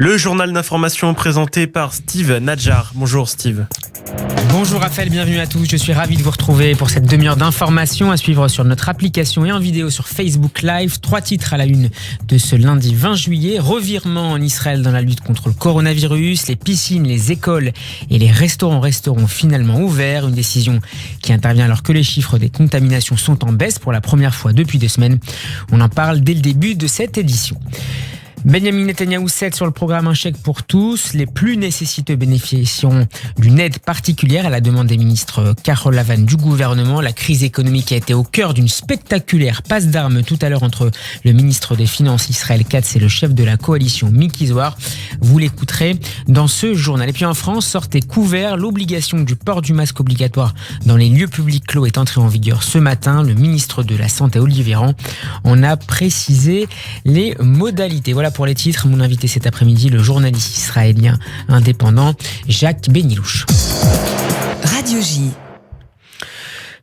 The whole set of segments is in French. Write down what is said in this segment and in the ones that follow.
Le journal d'information présenté par Steve Nadjar. Bonjour Steve. Bonjour Raphaël, bienvenue à tous. Je suis ravi de vous retrouver pour cette demi-heure d'informations à suivre sur notre application et en vidéo sur Facebook Live. 3 titres à la une de ce lundi 20 juillet. Revirement en Israël dans la lutte contre le coronavirus. Les piscines, les écoles et les restaurants resteront finalement ouverts. Une décision qui intervient alors que les chiffres des contaminations sont en baisse pour la première fois depuis 2 semaines. On en parle dès le début de cette édition. Benjamin Netanyahou cède sur le programme Un chèque pour tous. Les plus nécessiteux bénéficieront d'une aide particulière à la demande des ministres Carol Lavan du gouvernement. La crise économique a été au cœur d'une spectaculaire passe d'armes tout à l'heure entre le ministre des Finances Israël Katz et le chef de la coalition Miki Zohar. Vous l'écouterez dans ce journal. Et puis en France, sortez couverts. L'obligation du port du masque obligatoire dans les lieux publics clos est entrée en vigueur ce matin. Le ministre de la Santé Olivier Véran en a précisé les modalités. Voilà pour les titres. Mon invité cet après-midi, le journaliste israélien indépendant Jacques Benilouche. Radio J.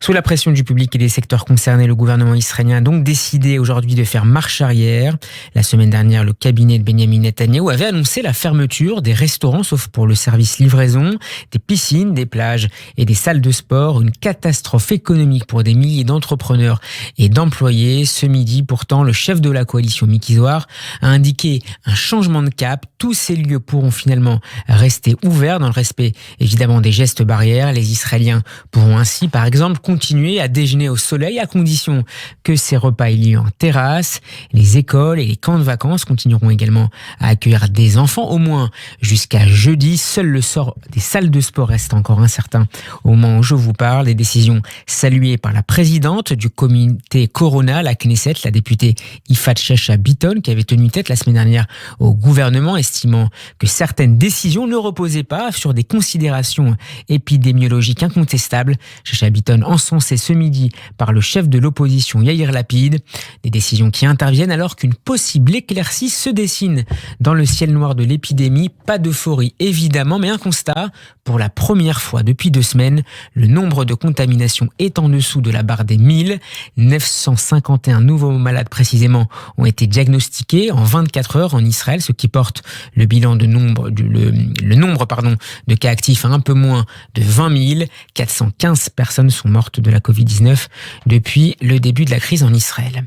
Sous la pression du public et des secteurs concernés, le gouvernement israélien a donc décidé aujourd'hui de faire marche arrière. La semaine dernière, le cabinet de Benjamin Netanyahou avait annoncé la fermeture des restaurants, sauf pour le service livraison, des piscines, des plages et des salles de sport. Une catastrophe économique pour des milliers d'entrepreneurs et d'employés. Ce midi, pourtant, le chef de la coalition Miki Zohar a indiqué un changement de cap. Tous ces lieux pourront finalement rester ouverts dans le respect, évidemment, des gestes barrières. Les Israéliens pourront ainsi, par exemple, continuer à déjeuner au soleil à condition que ces repas aient lieu en terrasse. Les écoles et les camps de vacances continueront également à accueillir des enfants au moins jusqu'à jeudi. Seul le sort des salles de sport reste encore incertain au moment où je vous parle. Des décisions saluées par la présidente du comité Corona, la Knesset, la députée Yifat Shecha Biton, qui avait tenu tête la semaine dernière au gouvernement, estimant que certaines décisions ne reposaient pas sur des considérations épidémiologiques incontestables. Shecha Biton encensé ce midi par le chef de l'opposition Yair Lapid. Des décisions qui interviennent alors qu'une possible éclaircie se dessine dans le ciel noir de l'épidémie. Pas d'euphorie évidemment, mais un constat. Pour la première fois depuis 2 semaines, le nombre de contaminations est en dessous de la barre des 1000. 951 nouveaux malades précisément ont été diagnostiqués en 24 heures en Israël, ce qui porte le bilan de nombre de cas actifs à un peu moins de 20 000. 415 personnes sont mortes de la Covid-19 depuis le début de la crise en Israël.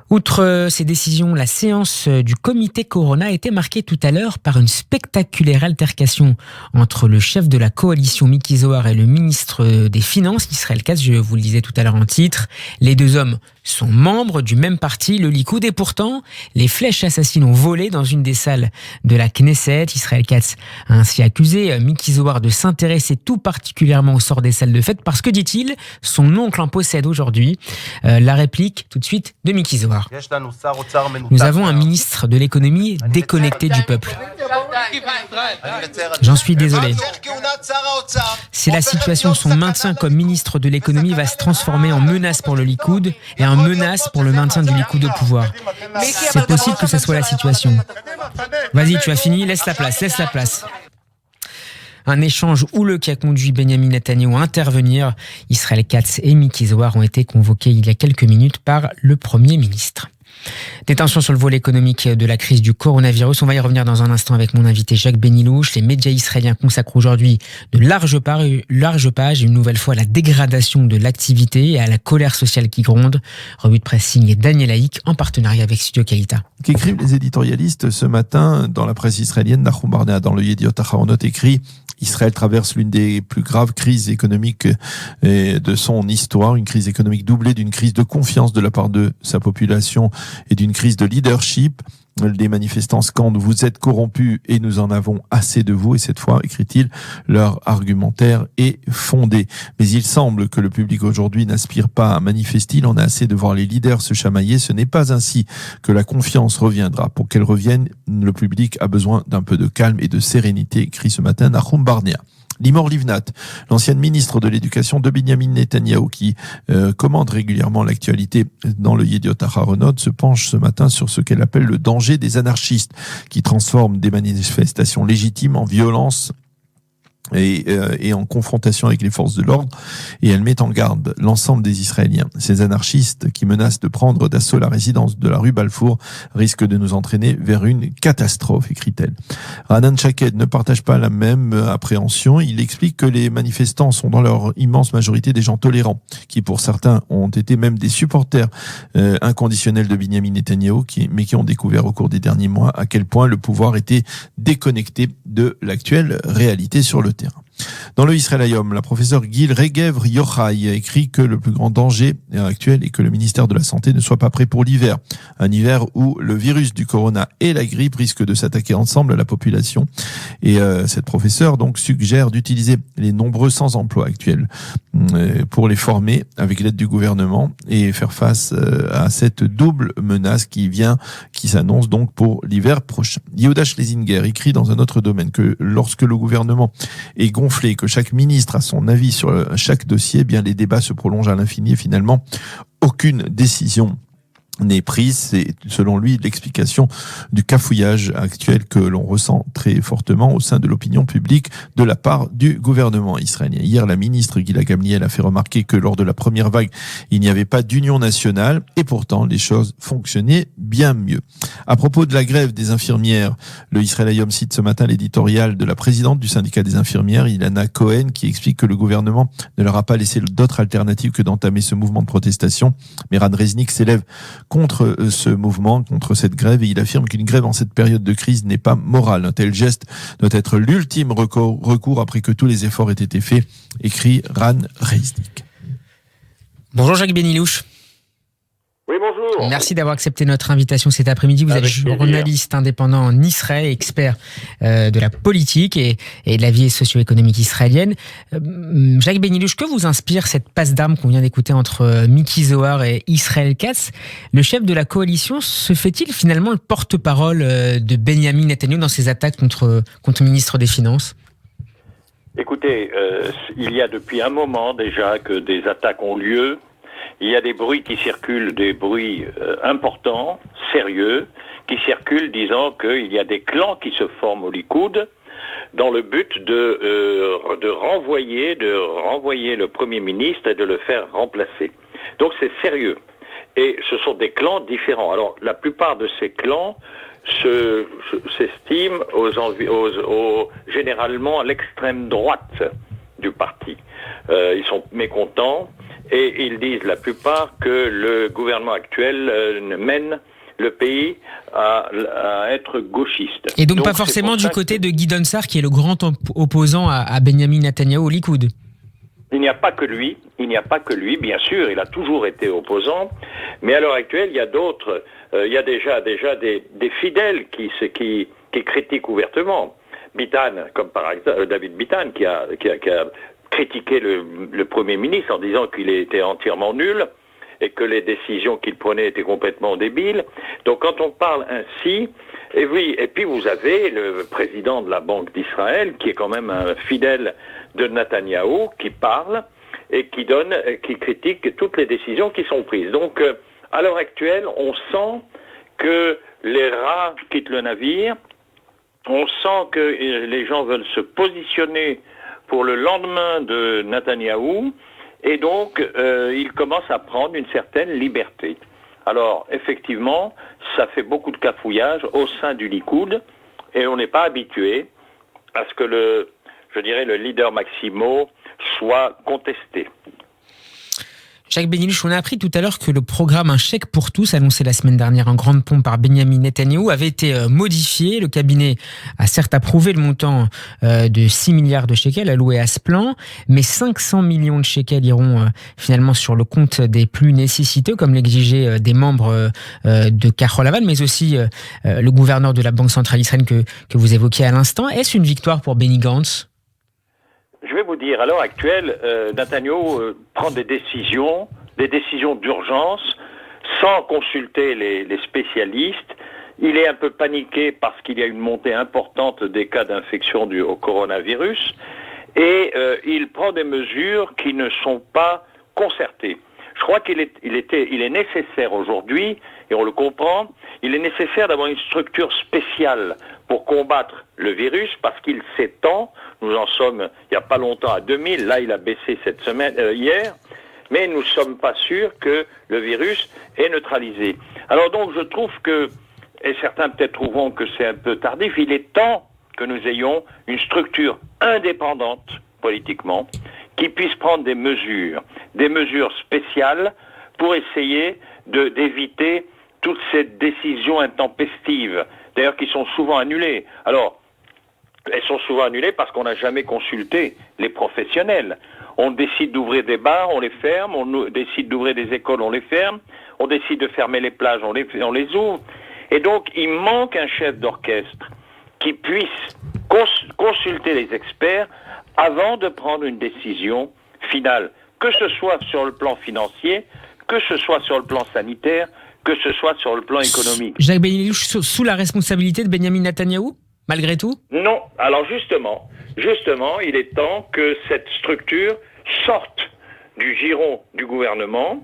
Outre ces décisions, la séance du comité Corona a été marquée tout à l'heure par une spectaculaire altercation entre le chef de la coalition Miki Zohar et le ministre des Finances Israël Katz. Je vous le disais tout à l'heure en titre. Les 2 hommes sont membres du même parti, le Likoud, et pourtant, les flèches assassines ont volé dans une des salles de la Knesset. Israël Katz a ainsi accusé Miki Zohar de s'intéresser tout particulièrement au sort des salles de fête parce que, dit-il, son oncle en possède aujourd'hui. La réplique tout de suite de Miki Zohar. Nous avons un ministre de l'économie déconnecté du peuple. J'en suis désolé. C'est la situation. Son maintien comme ministre de l'économie va se transformer en menace pour le Likoud et en menace pour le maintien du Likoud au pouvoir. C'est possible que ce soit la situation. Vas-y, tu as fini, laisse la place. Un échange houleux qui a conduit Benjamin Netanyahou à intervenir. Israël Katz et Miki Zohar ont été convoqués il y a quelques minutes par le Premier ministre. Des tensions sur le volet économique de la crise du coronavirus. On va y revenir dans un instant avec mon invité Jacques Benilouche. Les médias israéliens consacrent aujourd'hui de larges pages une nouvelle fois à la dégradation de l'activité et à la colère sociale qui gronde. Revue de presse signée Daniel Haïk en partenariat avec Studio Kalita. Qu'écrivent les éditorialistes ce matin dans la presse israélienne? Nahum Barnea dans le Yediot Aharonot écrit: Israël traverse l'une des plus graves crises économiques de son histoire, une crise économique doublée d'une crise de confiance de la part de sa population et d'une crise de leadership. Les manifestants scandent: vous êtes corrompus et nous en avons assez de vous. Et cette fois, écrit-il, leur argumentaire est fondé. Mais il semble que le public aujourd'hui n'aspire pas à manifester. Il en a assez de voir les leaders se chamailler. Ce n'est pas ainsi que la confiance reviendra. Pour qu'elle revienne, le public a besoin d'un peu de calme et de sérénité, écrit ce matin Nahum Barnea. Limor Livnat, l'ancienne ministre de l'Éducation de Benjamin Netanyahou, qui commande régulièrement l'actualité dans le Yediot Aharonot, se penche ce matin sur ce qu'elle appelle le danger des anarchistes, qui transforment des manifestations légitimes en violence et en confrontation avec les forces de l'ordre, et elle met en garde l'ensemble des Israéliens. Ces anarchistes qui menacent de prendre d'assaut la résidence de la rue Balfour risquent de nous entraîner vers une catastrophe, écrit-elle. Raanan Shaked ne partage pas la même appréhension. Il explique que les manifestants sont dans leur immense majorité des gens tolérants, qui pour certains ont été même des supporters inconditionnels de Benyamin Netanyahou, mais qui ont découvert au cours des derniers mois à quel point le pouvoir était déconnecté de l'actuelle réalité sur le terrain. Dans le Israël Hayom, la professeure Gil Regev Yochai a écrit que le plus grand danger actuel est que le ministère de la Santé ne soit pas prêt pour l'hiver. Un hiver où le virus du corona et la grippe risquent de s'attaquer ensemble à la population. Et cette professeure donc suggère d'utiliser les nombreux sans-emploi actuels pour les former avec l'aide du gouvernement et faire face à cette double menace qui s'annonce donc pour l'hiver prochain. Yehuda Schlesinger écrit dans un autre domaine que lorsque le gouvernement est gonflé, que chaque ministre a son avis sur chaque dossier, eh bien les débats se prolongent à l'infini et finalement aucune décision n'est prise. C'est selon lui l'explication du cafouillage actuel que l'on ressent très fortement au sein de l'opinion publique de la part du gouvernement israélien. Hier, la ministre Gila Gamliel a fait remarquer que lors de la première vague, il n'y avait pas d'union nationale et pourtant les choses fonctionnaient bien mieux. À propos de la grève des infirmières, le Israël Hayom cite ce matin l'éditorial de la présidente du syndicat des infirmières, Ilana Cohen, qui explique que le gouvernement ne leur a pas laissé d'autre alternative que d'entamer ce mouvement de protestation. Mais Ran Reznik s'élève contre ce mouvement, contre cette grève, et il affirme qu'une grève en cette période de crise n'est pas morale. Un tel geste doit être l'ultime recours après que tous les efforts aient été faits, écrit Ran Reznik. Bonjour Jacques Benilouche. Oui, bonjour. Merci d'avoir accepté notre invitation cet après-midi. Vous êtes journaliste indépendant en Israël, expert de la politique et de la vie socio-économique israélienne. Jacques Benilouche, que vous inspire cette passe d'armes qu'on vient d'écouter entre Miki Zohar et Israël Katz? Le chef de la coalition se fait-il finalement le porte-parole de Benyamin Netanyahou dans ses attaques contre le ministre des Finances? Écoutez, il y a depuis un moment déjà que des attaques ont lieu. Il y a des bruits qui circulent, des bruits importants, sérieux, qui circulent disant qu'il y a des clans qui se forment au Likoud dans le but de renvoyer le Premier ministre et de le faire remplacer. Donc c'est sérieux. Et ce sont des clans différents. Alors la plupart de ces clans s'estiment généralement à l'extrême droite du parti. Ils sont mécontents. Et ils disent la plupart que le gouvernement actuel mène le pays à être gauchiste. Et donc pas forcément du côté de Gideon Sa'ar, qui est le grand opposant à Benyamin Netanyahou au Likoud. Il n'y a pas que lui, bien sûr, il a toujours été opposant, mais à l'heure actuelle, il y a d'autres, il y a déjà des fidèles qui critiquent ouvertement. Bitan, comme par exemple David Bitan, qui a critiqué le Premier ministre en disant qu'il était entièrement nul et que les décisions qu'il prenait étaient complètement débiles. Donc quand on parle ainsi, et oui, et puis vous avez le président de la Banque d'Israël, qui est quand même un fidèle de Netanyahou, qui parle et qui critique toutes les décisions qui sont prises. Donc à l'heure actuelle, on sent que les rats quittent le navire, on sent que les gens veulent se positionner pour le lendemain de Netanyahou, et donc il commence à prendre une certaine liberté. Alors, effectivement, ça fait beaucoup de cafouillage au sein du Likoud, et on n'est pas habitué à ce que le leader Maximo soit contesté. Jacques Benilouche, on a appris tout à l'heure que le programme Un chèque pour tous, annoncé la semaine dernière en grande pompe par Benyamin Netanyahou, avait été modifié. Le cabinet a certes approuvé le montant de 6 milliards de shekels alloués à ce plan, mais 500 millions de shekels iront finalement sur le compte des plus nécessiteux, comme l'exigeaient des membres de Kahol Lavan, mais aussi le gouverneur de la Banque centrale israélienne que vous évoquiez à l'instant. Est-ce une victoire pour Benny Gantz ? Je vais vous dire, à l'heure actuelle, Netanyahou prend des décisions d'urgence, sans consulter les spécialistes. Il est un peu paniqué parce qu'il y a une montée importante des cas d'infection au coronavirus, et il prend des mesures qui ne sont pas concertées. Je crois qu'il est nécessaire aujourd'hui, et on le comprend, il est nécessaire d'avoir une structure spéciale pour combattre le virus, parce qu'il s'étend. Nous en sommes, il n'y a pas longtemps, à 2000. Là, il a baissé cette semaine, hier. Mais nous ne sommes pas sûrs que le virus est neutralisé. Alors donc, je trouve que, et certains peut-être trouveront que c'est un peu tardif, il est temps que nous ayons une structure indépendante, politiquement, qui puisse prendre des mesures spéciales pour essayer d'éviter toutes ces décisions intempestives, d'ailleurs qui sont souvent annulées. Alors, elles sont souvent annulées parce qu'on n'a jamais consulté les professionnels. On décide d'ouvrir des bars, on les ferme, on décide d'ouvrir des écoles, on les ferme, on décide de fermer les plages, on les ouvre. Et donc, il manque un chef d'orchestre qui puisse consulter les experts avant de prendre une décision finale, que ce soit sur le plan financier, que ce soit sur le plan sanitaire, que ce soit sur le plan économique. Jacques Benelouche, sous la responsabilité de Benyamin Netanyahou, malgré tout ? Non. Alors justement, il est temps que cette structure sorte du giron du gouvernement.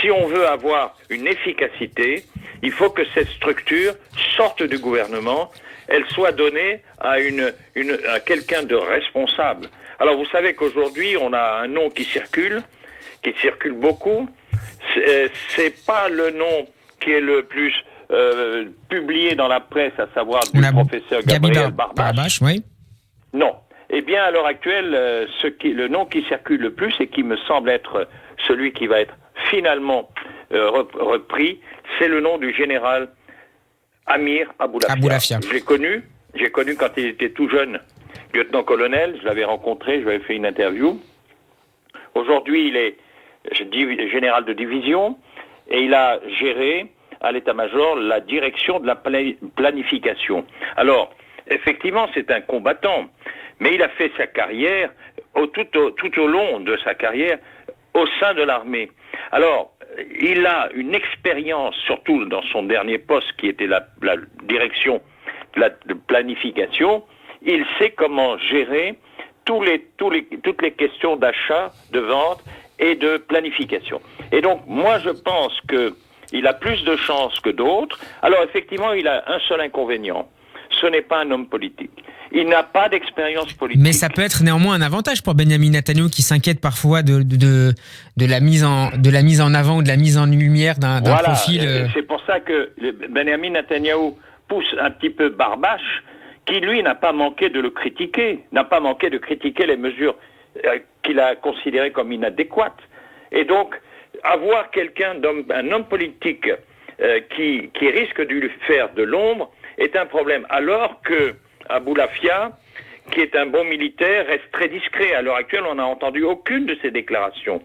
Si on veut avoir une efficacité, il faut que cette structure sorte du gouvernement, elle soit donnée à quelqu'un de responsable. Alors vous savez qu'aujourd'hui, on a un nom qui circule beaucoup. C'est pas le nom qui est le plus publié dans la presse, à savoir du professeur Gabriel Barbache. Oui. Non. Eh bien, à l'heure actuelle, le nom qui circule le plus et qui me semble être celui qui va être finalement repris, c'est le nom du général Amir Aboulafia. J'ai connu quand il était tout jeune, lieutenant-colonel, je l'avais rencontré, je lui avais fait une interview. Aujourd'hui, il est général de division et il a géré à l'état-major la direction de la planification. Alors, effectivement, c'est un combattant, mais il a fait sa carrière, tout au long de sa carrière, au sein de l'armée. Alors, il a une expérience, surtout dans son dernier poste, qui était la direction de la planification. Il sait comment gérer toutes les questions d'achat, de vente et de planification. Et donc, moi, je pense qu'il a plus de chances que d'autres. Alors, effectivement, il a un seul inconvénient. Ce n'est pas un homme politique. Il n'a pas d'expérience politique. Mais ça peut être néanmoins un avantage pour Benyamin Netanyahou qui s'inquiète parfois de la mise en avant ou de la mise en lumière d'un profil. C'est pour ça que Benyamin Netanyahou pousse un petit peu Barbache, qui lui n'a pas manqué de le critiquer, les mesures qu'il a considérées comme inadéquates. Et donc, avoir un homme politique qui risque de lui faire de l'ombre est un problème. Alors que Aboulafia, qui est un bon militaire, reste très discret. À l'heure actuelle, on n'a entendu aucune de ses déclarations.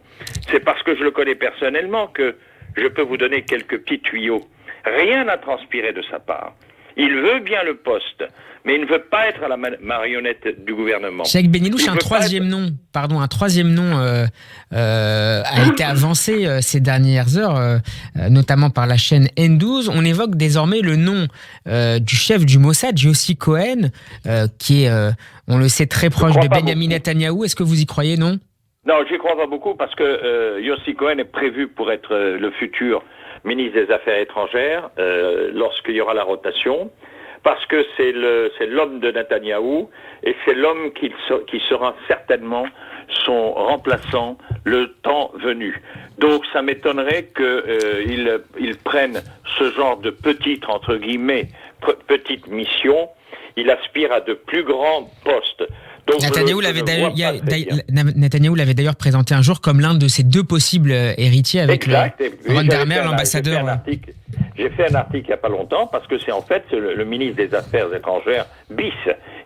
C'est parce que je le connais personnellement que je peux vous donner quelques petits tuyaux. Rien n'a transpiré de sa part. Il veut bien le poste, mais il ne veut pas être à la marionnette du gouvernement. Jacques Benelouche, un troisième nom a été avancé ces dernières heures, notamment par la chaîne N12. On évoque désormais le nom du chef du Mossad, Yossi Cohen, qui est, on le sait, très proche de Benyamin Netanyahou. Est-ce que vous y croyez, non ? Non, j'y crois pas beaucoup parce que Yossi Cohen est prévu pour être le futur ministre des Affaires étrangères lorsqu'il y aura la rotation, parce que c'est l'homme de Netanyahou et c'est l'homme qui sera certainement son remplaçant le temps venu. Donc ça m'étonnerait qu'il prenne ce genre de petite, entre guillemets, petite mission. Il aspire à de plus grands postes. Donc Netanyahou l'avait d'ailleurs présenté un jour comme l'un de ses deux possibles héritiers avec Ron Dermer, l'ambassadeur. J'ai fait un article il n'y a pas longtemps parce que c'est le ministre des Affaires étrangères bis.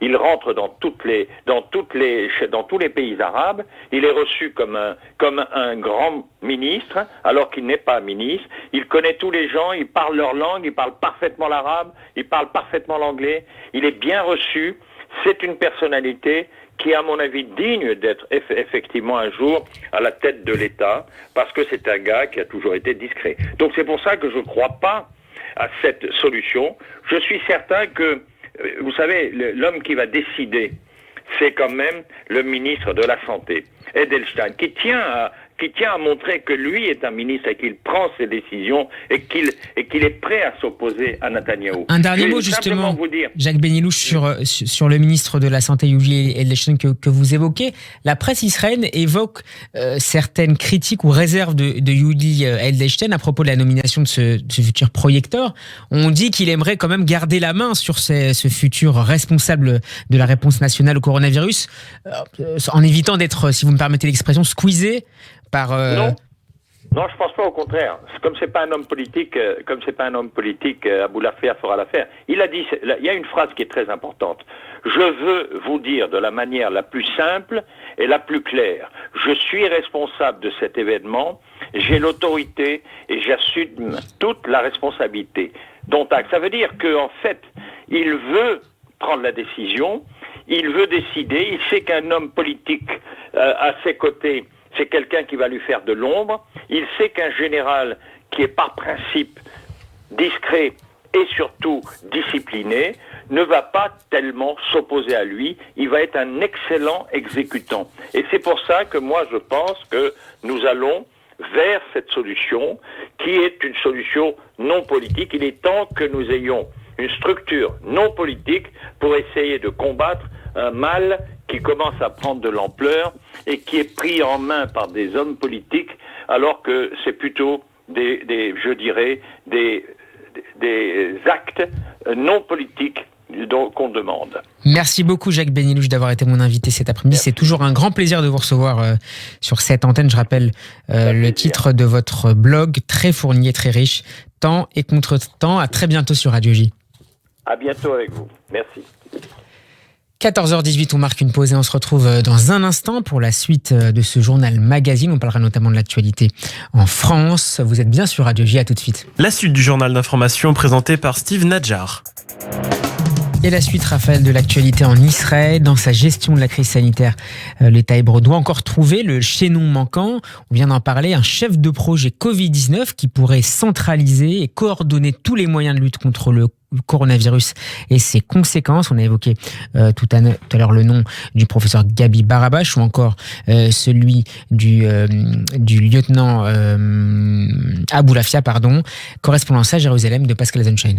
Il rentre dans tous les pays arabes. Il est reçu comme un grand ministre alors qu'il n'est pas ministre. Il connaît tous les gens, il parle leur langue, il parle parfaitement l'arabe, il parle parfaitement l'anglais. Il est bien reçu. C'est une personnalité qui est, à mon avis, digne d'être effectivement un jour à la tête de l'État, parce que c'est un gars qui a toujours été discret. Donc c'est pour ça que je ne crois pas à cette solution. Je suis certain que, vous savez, l'homme qui va décider, c'est quand même le ministre de la Santé, Edelstein, qui tient qui tient à montrer que lui est un ministre et qu'il prend ses décisions et qu'il est prêt à s'opposer à Netanyahou. Un dernier mot justement, Jacques Benyelouch, sur le ministre de la Santé Yuli Edelstein que vous évoquez. La presse israélienne évoque certaines critiques ou réserves de Yuli Edelstein à propos de la nomination de ce futur projecteur. On dit qu'il aimerait quand même garder la main sur ce futur responsable de la réponse nationale au coronavirus, en évitant d'être, si vous me permettez l'expression, squeezé par... Non, je pense pas, au contraire. Comme c'est pas un homme politique, Aboulafia fera l'affaire. Il y a une phrase qui est très importante. Je veux vous dire de la manière la plus simple et la plus claire. Je suis responsable de cet événement, j'ai l'autorité et j'assume toute la responsabilité. Dont acte. Ça veut dire qu'en fait, il veut prendre la décision, il veut décider, il sait qu'un homme politique à ses côtés, c'est quelqu'un qui va lui faire de l'ombre. Il sait qu'un général qui est par principe discret et surtout discipliné ne va pas tellement s'opposer à lui. Il va être un excellent exécutant. Et c'est pour ça que moi je pense que nous allons vers cette solution qui est une solution non politique. Il est temps que nous ayons une structure non politique pour essayer de combattre un mal qui commence à prendre de l'ampleur et qui est pris en main par des hommes politiques, alors que c'est plutôt des actes non politiques qu'on demande. Merci beaucoup Jacques Benyelouch d'avoir été mon invité cet après-midi. Merci. C'est toujours un grand plaisir de vous recevoir sur cette antenne. Je rappelle le titre de votre blog, très fourni et très riche, Temps et contre-temps. À très bientôt sur Radio J. À bientôt avec vous. Merci. 14h18, on marque une pause et on se retrouve dans un instant pour la suite de ce journal magazine. On parlera notamment de l'actualité en France. Vous êtes bien sur Radio J, à tout de suite. La suite du journal d'information présenté par Steve Nadjar. Et la suite, Raphaël, de l'actualité en Israël. Dans sa gestion de la crise sanitaire, l'État hébreu doit encore trouver le chaînon manquant. On vient d'en parler, un chef de projet Covid-19 qui pourrait centraliser et coordonner tous les moyens de lutte contre le coronavirus et ses conséquences. On a évoqué tout à l'heure le nom du professeur Gabi Barabash ou encore celui du lieutenant Aboulafia, correspondance à Jérusalem de Pascal Zenschein.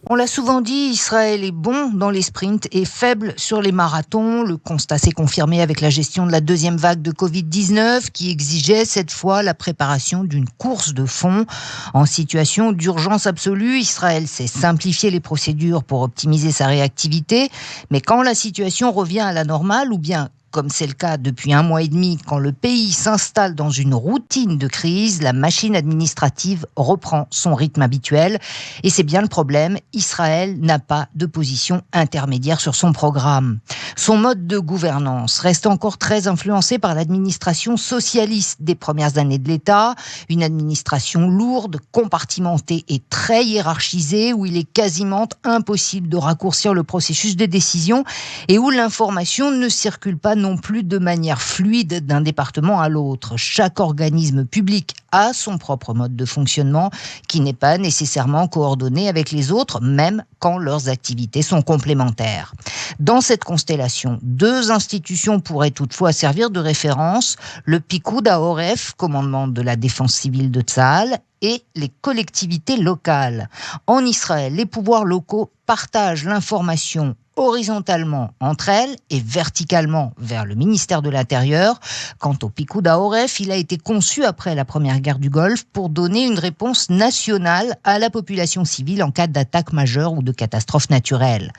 On l'a souvent dit, Israël est bon dans les sprints et faible sur les marathons. Le constat s'est confirmé avec la gestion de la deuxième vague de Covid-19 qui exigeait cette fois la préparation d'une course de fond. En situation d'urgence absolue, Israël s'est simplifié les procédures pour optimiser sa réactivité. Mais quand la situation revient à la normale ou bien comme c'est le cas depuis 1 mois et demi, quand le pays s'installe dans une routine de crise, la machine administrative reprend son rythme habituel. Et c'est bien le problème, Israël n'a pas de position intermédiaire sur son programme. Son mode de gouvernance reste encore très influencé par l'administration socialiste des premières années de l'État, une administration lourde, compartimentée et très hiérarchisée, où il est quasiment impossible de raccourcir le processus de décision et où l'information ne circule pas non plus de manière fluide d'un département à l'autre. Chaque organisme public a son propre mode de fonctionnement qui n'est pas nécessairement coordonné avec les autres, même quand leurs activités sont complémentaires. Dans cette constellation, 2 institutions pourraient toutefois servir de référence, le Pikoud HaOref, commandement de la défense civile de Tsahal, et les collectivités locales. En Israël, les pouvoirs locaux partagent l'information horizontalement entre elles et verticalement vers le ministère de l'Intérieur. Quant au Pikoud HaOref, il a été conçu après la première guerre du Golfe pour donner une réponse nationale à la population civile en cas d'attaque majeure ou de catastrophe naturelle.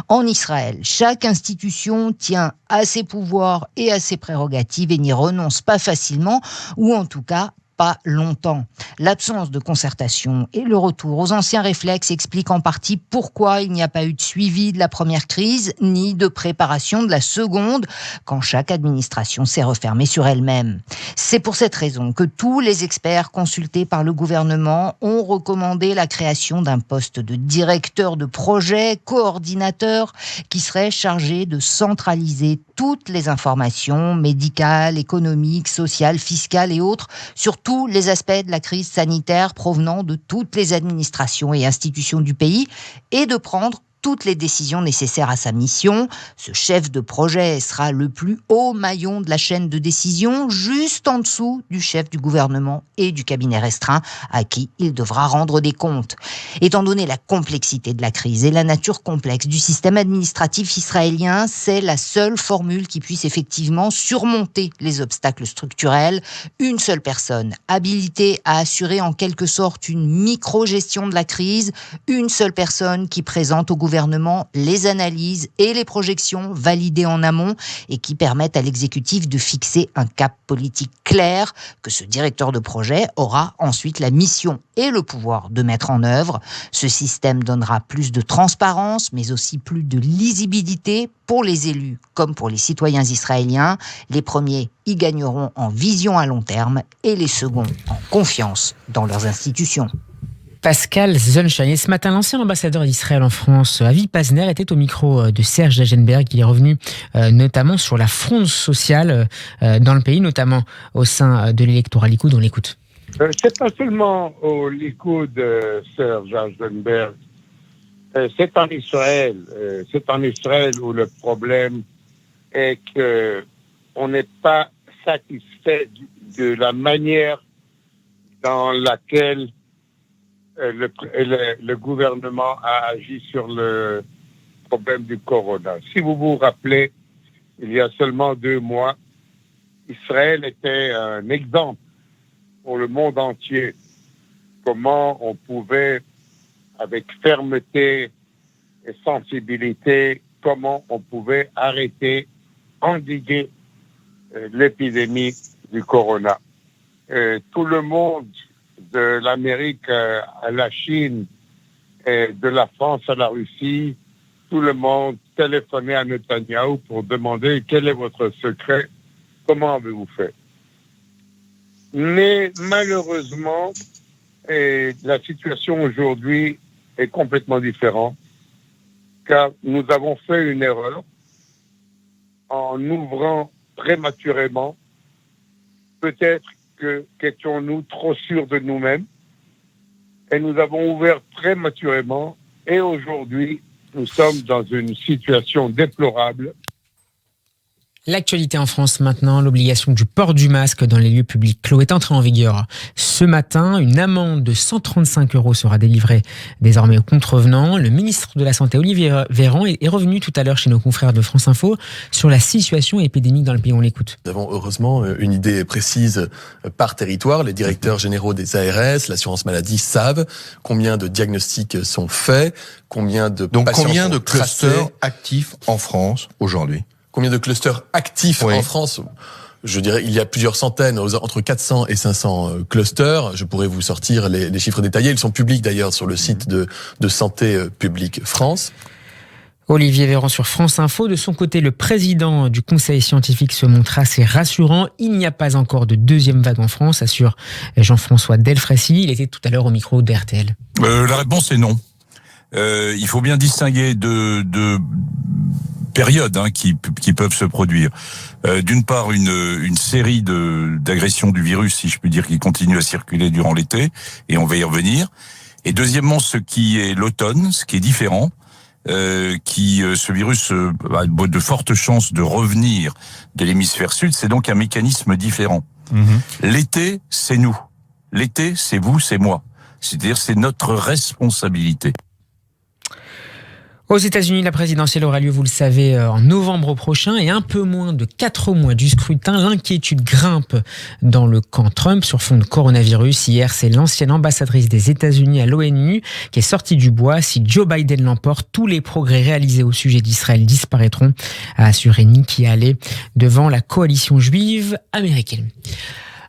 En Israël, chaque institution tient à ses pouvoirs et à ses prérogatives et n'y renonce pas facilement, ou en tout cas pas longtemps. L'absence de concertation et le retour aux anciens réflexes expliquent en partie pourquoi il n'y a pas eu de suivi de la première crise, ni de préparation de la seconde, quand chaque administration s'est refermée sur elle-même. C'est pour cette raison que tous les experts consultés par le gouvernement ont recommandé la création d'un poste de directeur de projet, coordinateur, qui serait chargé de centraliser toutes les informations médicales, économiques, sociales, fiscales et autres sur tous les aspects de la crise sanitaire provenant de toutes les administrations et institutions du pays et de prendre toutes les décisions nécessaires à sa mission. Ce chef de projet sera le plus haut maillon de la chaîne de décision, juste en dessous du chef du gouvernement et du cabinet restreint, à qui il devra rendre des comptes. Étant donné la complexité de la crise et la nature complexe du système administratif israélien, c'est la seule formule qui puisse effectivement surmonter les obstacles structurels. Une seule personne habilitée à assurer en quelque sorte une micro-gestion de la crise, une seule personne qui présente au gouvernement les analyses et les projections validées en amont et qui permettent à l'exécutif de fixer un cap politique clair que ce directeur de projet aura ensuite la mission et le pouvoir de mettre en œuvre. Ce système donnera plus de transparence, mais aussi plus de lisibilité pour les élus comme pour les citoyens israéliens. Les premiers y gagneront en vision à long terme et les seconds en confiance dans leurs institutions. Pascal Zunstein. Et ce matin, l'ancien ambassadeur d'Israël en France, Avi Pazner, était au micro de Serge Dagenberg. Il est revenu notamment sur la fronde sociale dans le pays, notamment au sein de l'électorat Likoud. On l'écoute. C'est pas seulement au Likoud, Serge Dagenberg. C'est en Israël. C'est en Israël où le problème est que on n'est pas satisfait de la manière dans laquelle le gouvernement a agi sur le problème du corona. Si vous vous rappelez, il y a seulement 2 mois, Israël était un exemple pour le monde entier. Comment on pouvait, avec fermeté et sensibilité, comment on pouvait arrêter, endiguer l'épidémie du corona. Tout le monde, de l'Amérique à la Chine et de la France à la Russie, tout le monde téléphonait à Netanyahou pour demander quel est votre secret, comment avez-vous fait. Mais malheureusement, la situation aujourd'hui est complètement différente, car nous avons fait une erreur en ouvrant prématurément. Peut-être qu'étions-nous trop sûrs de nous-mêmes, et nous avons ouvert prématurément, et aujourd'hui, nous sommes dans une situation déplorable. L'actualité en France maintenant, l'obligation du port du masque dans les lieux publics clos est entrée en vigueur ce matin. Une amende de 135 € sera délivrée désormais aux contrevenants. Le ministre de la Santé, Olivier Véran, est revenu tout à l'heure chez nos confrères de France Info sur la situation épidémique dans le pays. On l'écoute. Nous avons heureusement une idée précise par territoire. Les directeurs généraux des ARS, l'assurance maladie savent combien de diagnostics sont faits, combien de patients combien de sont clusters tracés. actifs en France aujourd'hui? Combien de clusters actifs en France? Je dirais, il y a plusieurs centaines, entre 400 et 500 clusters. Je pourrais vous sortir les chiffres détaillés. Ils sont publics d'ailleurs sur le site de Santé publique France. Olivier Véran sur France Info. De son côté, le président du conseil scientifique se montre assez rassurant. Il n'y a pas encore de deuxième vague en France, assure Jean-François Delfraissy. Il était tout à l'heure au micro d'RTL. La réponse est non. Il faut bien distinguer de périodes qui peuvent se produire. D'une part, une série d'agressions du virus, si je puis dire, qui continue à circuler durant l'été, et on va y revenir. Et deuxièmement, ce qui est l'automne, ce qui est différent, ce virus a de fortes chances de revenir de l'hémisphère sud, c'est donc un mécanisme différent. L'été, c'est nous. L'été, c'est vous, c'est moi. C'est-à-dire, c'est notre responsabilité. Aux États-Unis, la présidentielle aura lieu, vous le savez, en novembre prochain, et un peu moins de 4 mois du scrutin, l'inquiétude grimpe dans le camp Trump sur fond de coronavirus. Hier, c'est l'ancienne ambassadrice des États-Unis à l'ONU qui est sortie du bois. Si Joe Biden l'emporte, tous les progrès réalisés au sujet d'Israël disparaîtront, a assuré Nikki Haley devant la coalition juive américaine.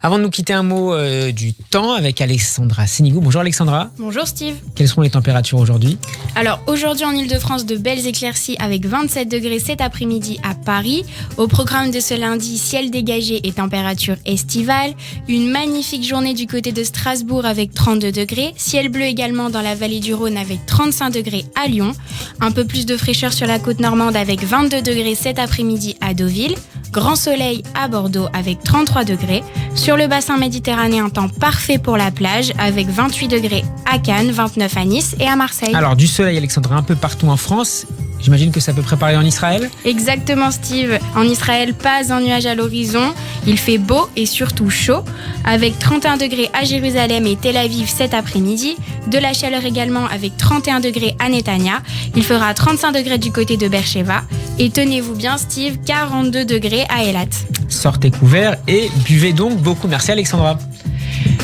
Avant de nous quitter, un mot du temps avec Alexandra Sénigou. Bonjour Alexandra. Bonjour Steve. Quelles sont les températures aujourd'hui ? Alors aujourd'hui en Ile-de-France, de belles éclaircies avec 27 degrés cet après-midi à Paris. Au programme de ce lundi, ciel dégagé et température estivale. Une magnifique journée du côté de Strasbourg avec 32 degrés. Ciel bleu également dans la vallée du Rhône avec 35 degrés à Lyon. Un peu plus de fraîcheur sur la côte normande avec 22 degrés cet après-midi à Deauville. Grand soleil à Bordeaux avec 33 degrés. Sur le bassin méditerranéen, temps parfait pour la plage avec 28 degrés à Cannes, 29 à Nice et à Marseille. Alors du soleil, Alexandra, un peu partout en France. J'imagine que ça peut préparer en Israël ? Exactement, Steve. En Israël, pas un nuage à l'horizon. Il fait beau et surtout chaud, avec 31 degrés à Jérusalem et Tel Aviv cet après-midi. De la chaleur également avec 31 degrés à Netanya. Il fera 35 degrés du côté de Beersheva. Et tenez-vous bien, Steve, 42 degrés à Eilat. Sortez couverts et buvez donc beaucoup. Merci Alexandra.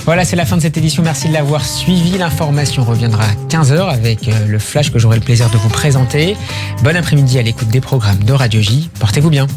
Voilà, c'est la fin de cette édition. Merci de l'avoir suivi. L'information reviendra à 15h avec le flash que j'aurai le plaisir de vous présenter. Bon après-midi à l'écoute des programmes de Radio J. Portez-vous bien.